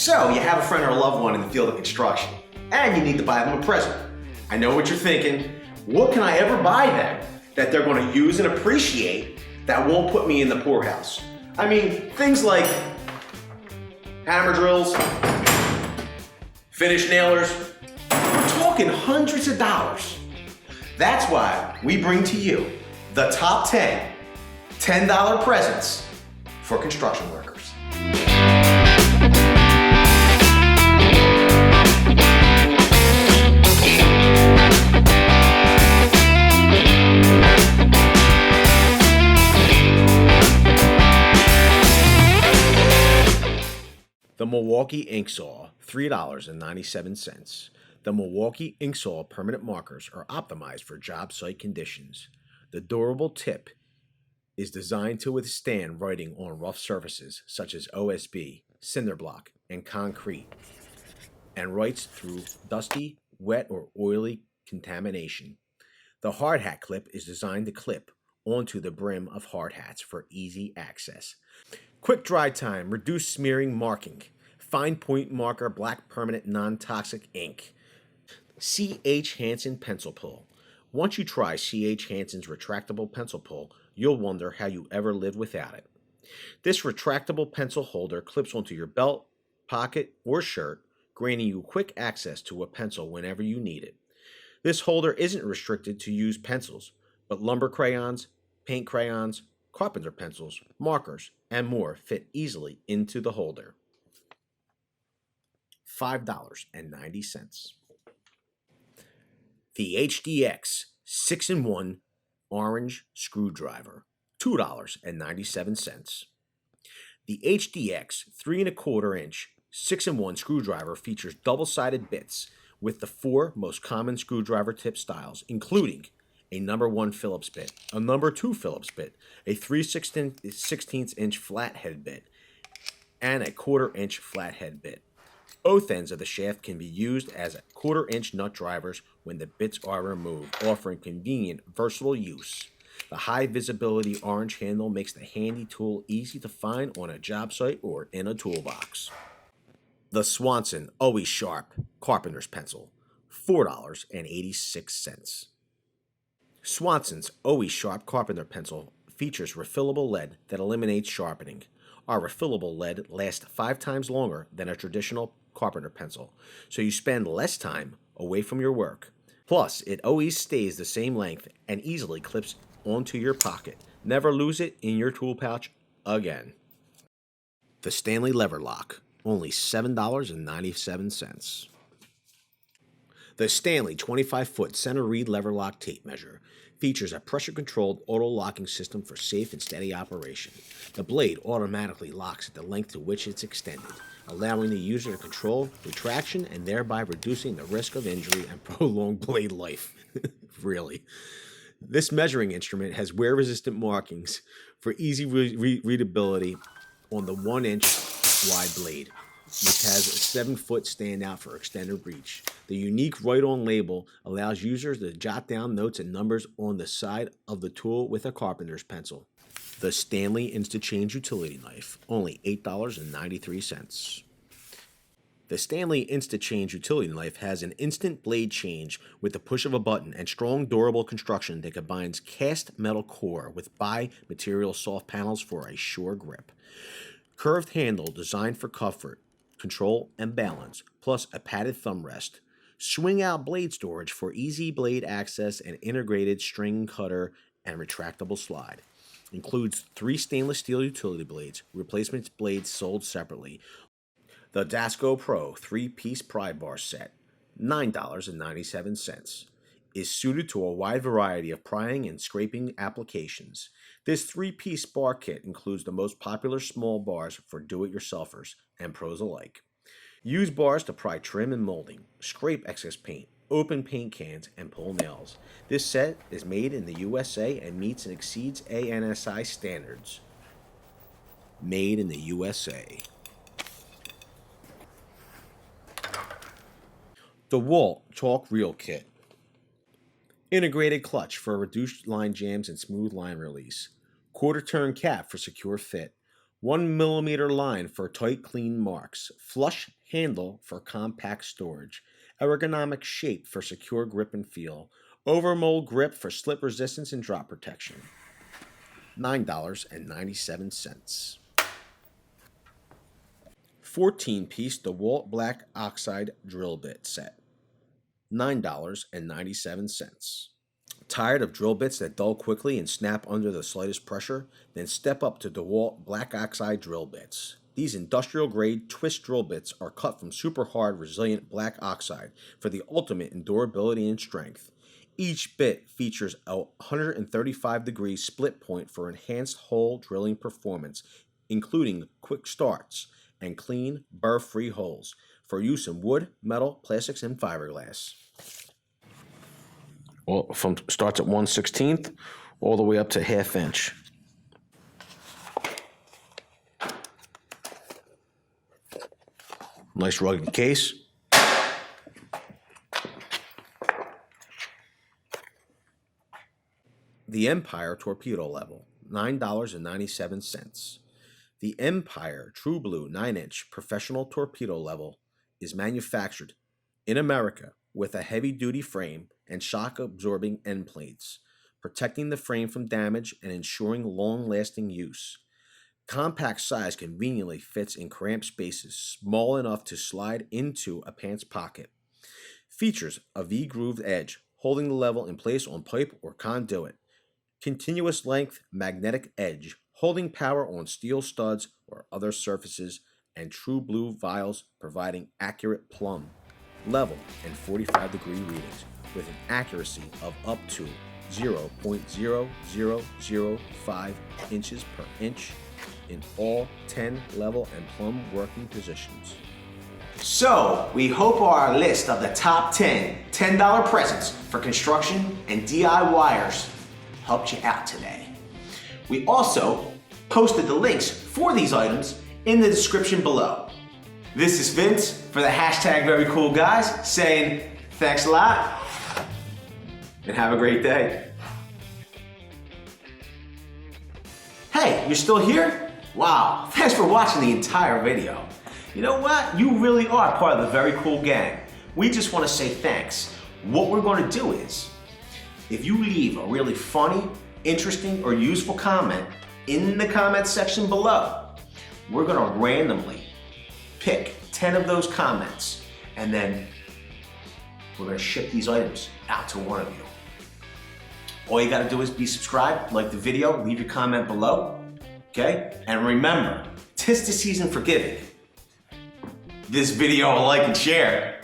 So you have a friend or a loved one in the field of construction, and you need to buy them a present. I know what you're thinking. What can I ever buy them that they're going to use and appreciate that won't put me in the poorhouse? I mean, things like hammer drills, finish nailers. We're talking hundreds of dollars. That's why we bring to you the top 10 $10 presents for construction workers. The Milwaukee Inkzall, $3.97. The Milwaukee Inkzall permanent markers are optimized for job site conditions. The durable tip is designed to withstand writing on rough surfaces such as OSB, cinder block, and concrete, and writes through dusty, wet, or oily contamination. The hard hat clip is designed to clip onto the brim of hard hats for easy access. Quick dry time, reduced smearing marking, fine point marker, black permanent non-toxic ink. C.H. Hansen pencil pull. Once you try C.H. Hansen's retractable pencil pull, you'll wonder how you ever lived without it. This retractable pencil holder clips onto your belt, pocket, or shirt, granting you quick access to a pencil whenever you need it. This holder isn't restricted to used pencils, but lumber crayons, paint crayons, carpenter pencils, markers, and more fit easily into the holder. $5.90. The HDX 6-in-1 orange screwdriver, $2.97. The HDX 3¼ inch 6-in-1 screwdriver features double-sided bits with the 4 most common screwdriver tip styles, including a number 1 Phillips bit, a number 2 Phillips bit, a 3/16 inch flathead bit, and a 1/4 inch flathead bit. Both ends of the shaft can be used as 1/4 inch nut drivers when the bits are removed, offering convenient, versatile use. The high visibility orange handle makes the handy tool easy to find on a job site or in a toolbox. The Swanson Always Sharp Carpenter's Pencil, $4.86. Swanson's Always Sharp Carpenter Pencil features refillable lead that eliminates sharpening. Our refillable lead lasts 5 times longer than a traditional carpenter pencil, so you spend less time away from your work. Plus, it always stays the same length and easily clips onto your pocket. Never lose it in your tool pouch again. The Stanley Lever Lock, only $7.97. The Stanley 25-foot center reed lever lock tape measure features a pressure-controlled auto-locking system for safe and steady operation. The blade automatically locks at the length to which it's extended, allowing the user to control retraction and thereby reducing the risk of injury and prolonged blade life. Really. This measuring instrument has wear-resistant markings for easy readability on the 1-inch wide blade, which has a 7-foot standout for extended reach. The unique write-on label allows users to jot down notes and numbers on the side of the tool with a carpenter's pencil. The Stanley Instachange Utility Knife, only $8.93. The Stanley Instachange Utility Knife has an instant blade change with the push of a button and strong, durable construction that combines cast metal core with bi-material soft panels for a sure grip. Curved handle designed for comfort, control, and balance, plus a padded thumb rest. Swing-out blade storage for easy blade access and integrated string cutter and retractable slide. Includes 3 stainless steel utility blades, replacement blades sold separately. The Dasco Pro 3-piece pry bar set, $9.97, is suited to a wide variety of prying and scraping applications. This 3-piece bar kit includes the most popular small bars for do-it-yourselfers and pros alike. Use bars to pry trim and molding, scrape excess paint, open paint cans, and pull nails. This set is made in the USA and meets and exceeds ANSI standards. Made in the USA. Dewalt Chalk Reel Kit. Integrated clutch for reduced line jams and smooth line release. Quarter turn cap for secure fit. 1mm line for tight, clean marks. Flush handle for compact storage. Ergonomic shape for secure grip and feel. Overmold grip for slip resistance and drop protection. $9.97. 14-piece Dewalt Black Oxide drill bit set. $9.97. Tired of drill bits that dull quickly and snap under the slightest pressure? Then step up to Dewalt Black Oxide drill bits. These industrial-grade twist drill bits are cut from super hard, resilient black oxide for the ultimate in durability and strength. Each bit features a 135-degree split point for enhanced hole drilling performance, including quick starts and clean, burr-free holes for use in wood, metal, plastics, and fiberglass. Well, starts at 1/16 all the way up to 1/2 inch. Nice rugged case. The Empire torpedo level, $9.97. The Empire True Blue 9-inch professional torpedo level is manufactured in America with a heavy-duty frame and shock-absorbing end plates, protecting the frame from damage and ensuring long-lasting use. Compact size conveniently fits in cramped spaces, small enough to slide into a pants pocket. Features a V-grooved edge, holding the level in place on pipe or conduit. Continuous length magnetic edge, holding power on steel studs or other surfaces, and true blue vials providing accurate plumb, level, and 45-degree readings with an accuracy of up to 0.0005 inches per inch in all 10 level and plumb working positions. So, we hope our list of the top 10 $10 presents for construction and DIYers helped you out today. We also posted the links for these items in the description below. This is Vince for the hashtag verycoolguys saying thanks a lot and have a great day. Hey, you're still here? Wow, thanks for watching the entire video. You know what? You really are part of the Very Cool Gang. We just want to say thanks. What we're going to do is, if you leave a really funny, interesting, or useful comment in the comment section below, we're going to randomly pick 10 of those comments, and then we're going to ship these items out to one of you. All you got to do is be subscribed, like the video, leave your comment below, okay? And remember, 'tis the season for giving. This video, like and share.